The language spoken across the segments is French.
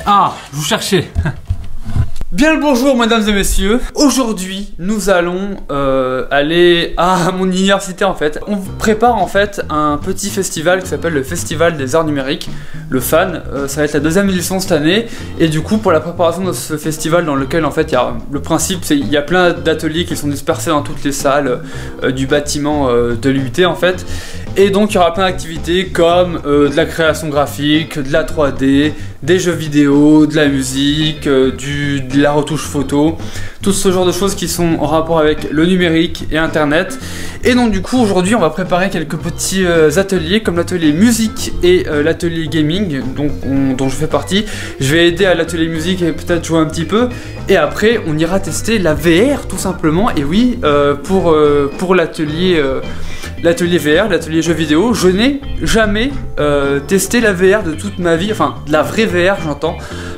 Ah, je vous cherchais. Bien le bonjour mesdames et messieurs. Aujourd'hui nous allons aller à mon université en fait. On prépare en fait un petit festival qui s'appelle le Festival des Arts Numériques, le FAN. Ça va être la deuxième édition cette année. Et du coup pour la préparation de ce festival dans lequel en fait il y a le principe c'est il y a plein d'ateliers qui sont dispersés dans toutes les salles du bâtiment de l'UT en fait. Et donc il y aura plein d'activités comme de la création graphique, de la 3D, des jeux vidéo, de la musique, de la retouche photo, tout ce genre de choses qui sont en rapport avec le numérique et internet. Et donc du coup aujourd'hui on va préparer quelques petits ateliers comme l'atelier musique et l'atelier gaming dont je fais partie. Je vais aider à l'atelier musique et peut-être jouer un petit peu. Et après on ira tester la VR tout simplement. Et oui pour l'atelier VR, l'atelier jeux vidéo, je n'ai jamais testé la VR de toute ma vie, enfin de la vraie VR j'entends,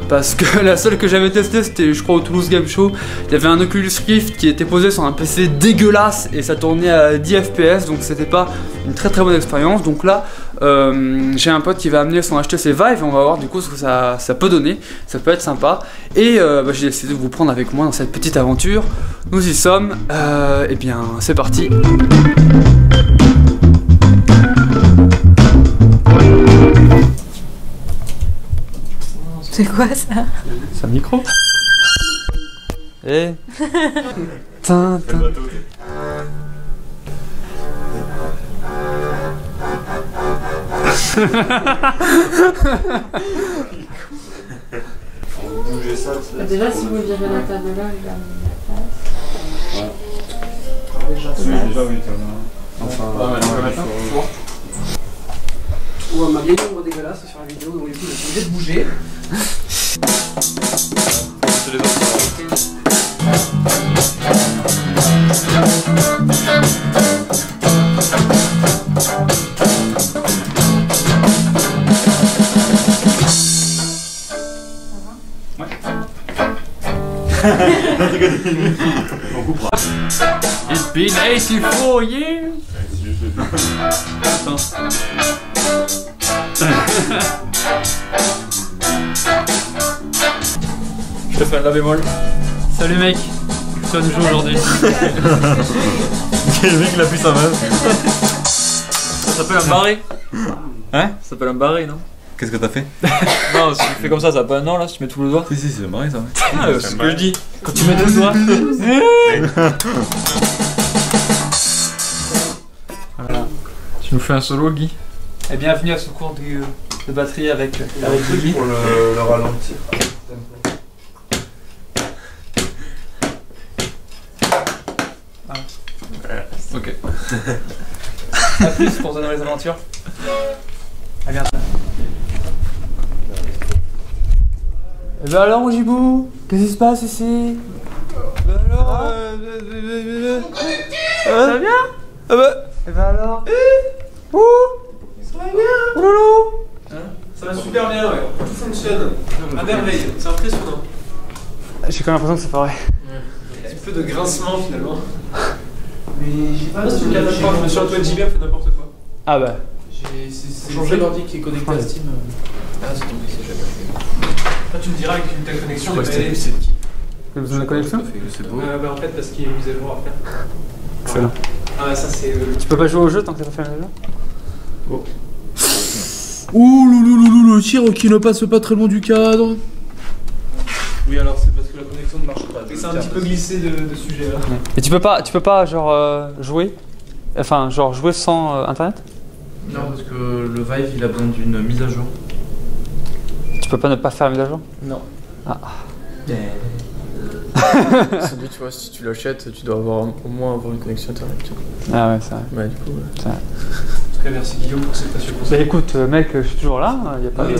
parce que la seule que j'avais testée c'était je crois au Toulouse Game Show, il y avait un Oculus Rift qui était posé sur un PC dégueulasse et ça tournait à 10 FPS donc c'était pas une très bonne expérience. Donc là j'ai un pote qui va amener son HTC Vive et on va voir du coup ce que ça peut donner, ça peut être sympa. Et j'ai décidé de vous prendre avec moi dans cette petite aventure, nous y sommes, et bien c'est parti. C'est quoi ça? C'est un micro. Eh. Tin, tin. Déjà, si vous virez la table là, il va mettre la place. Déjà, oui, enfin, On voit ma vieille ombre dégueulasse sur la vidéo, donc du coup je suis obligé de bouger. on coupera. It's been 84 years. Je te fais un la bémol. Salut mec, tu vas nous jouer aujourd'hui. Le mec il appuie sa main. Ça s'appelle un barré. Hein? Ça s'appelle un barré, non? Qu'est-ce que t'as fait? Non, si tu fais comme ça n'a pas un an là, si tu mets tous les doigts. Si, c'est marrant ça. Ah, c'est ce que je dis. Quand tu mets deux doigts. Voilà. Tu nous fais un solo Guy? Et bienvenue à ce cours de batterie avec Guy. Pour le ralentir. Ok. A plus pour donner les aventures. A bientôt. Et bah alors Jibou, qu'est-ce qui se passe ici? Bah alors ça va bien? Ah bah. Et bah alors ouh. Ça va bien? Ouloulou. Ça va super bien, ouais. Tout fonctionne. À merveille, c'est impressionnant. J'ai quand même l'impression que c'est pas vrai. Un petit peu de grincement finalement. Mais j'ai pas je me suis Antoine JB a fait n'importe quoi. Ah bah. C'est changé l'ordi qui est connecté à Steam. Ah, c'est ton PC, j'ai pas fait. Là, tu me diras avec une telle connexion, Ouais, c'est c'est qui? Vous avez besoin de connexion? C'est beau. bah en fait, parce qu'il y a une mise à jour à faire. Excellent. Ah, ça c'est. Tu peux pas jouer au jeu tant que t'as pas fait le jeu? Bon. Ouh loulou, le tir qui ne passe pas très loin du cadre. Oui, alors c'est parce que la connexion ne marche pas. C'est un petit peu glissé de sujet là. Et tu peux pas genre jouer? Enfin genre jouer sans internet? Non, parce que le Vive il a besoin d'une mise à jour. Tu peux pas ne pas faire la mise à jour? Non. Ah. Celui, tu vois, si tu l'achètes, tu dois au moins avoir une connexion internet. Ah ouais, c'est vrai. Ouais, du coup. Ouais. C'est vrai. En tout cas, merci Guillaume pour cette passion. Bah écoute mec, je suis toujours là, y a pas de...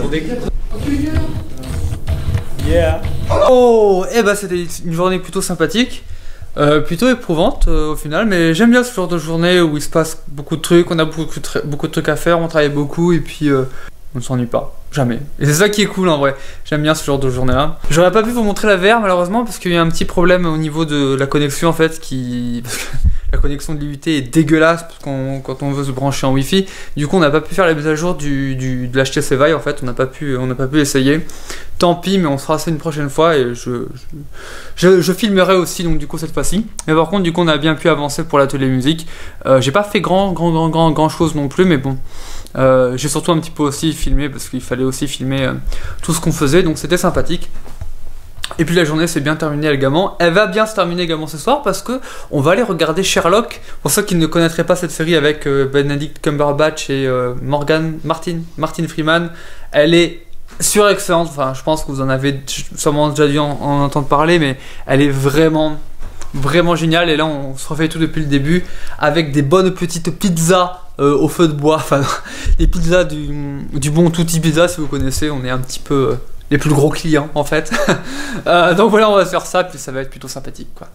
Yeah. Oh, et bah c'était une journée plutôt sympathique, plutôt éprouvante au final, mais j'aime bien ce genre de journée où il se passe beaucoup de trucs, on a beaucoup de trucs à faire, on travaille beaucoup et puis on ne s'ennuie pas, jamais. Et c'est ça qui est cool en vrai, j'aime bien ce genre de journée là. J'aurais pas pu vous montrer la VR malheureusement parce qu'il y a un petit problème au niveau de la connexion en fait, parce que la connexion de l'IUT est dégueulasse parce quand on veut se brancher en Wi-Fi. Du coup, on n'a pas pu faire la mise à jour de l'HTC Vive en fait, on n'a pas pu essayer. Tant pis, mais on se fera ça une prochaine fois et je filmerai aussi donc du coup cette fois-ci. Mais par contre, du coup, on a bien pu avancer pour l'atelier musique. J'ai pas fait grand chose non plus, mais bon. J'ai surtout un petit peu aussi filmé parce qu'il fallait aussi filmer tout ce qu'on faisait, donc c'était sympathique. Et puis la journée s'est bien terminée également. Elle va bien se terminer également ce soir parce que on va aller regarder Sherlock. Pour ceux qui ne connaîtraient pas cette série avec Benedict Cumberbatch et Martin Freeman, elle est surexcellente. Enfin, je pense que vous en avez sûrement déjà dû en entendre parler, mais elle est vraiment géniale. Et là, on se refait tout depuis le début avec des bonnes petites pizzas au feu de bois. Enfin, les pizzas du bon Tutti Pizza, si vous connaissez. On est un petit peu les plus gros clients en fait. Donc voilà, on va se faire ça, puis ça va être plutôt sympathique quoi.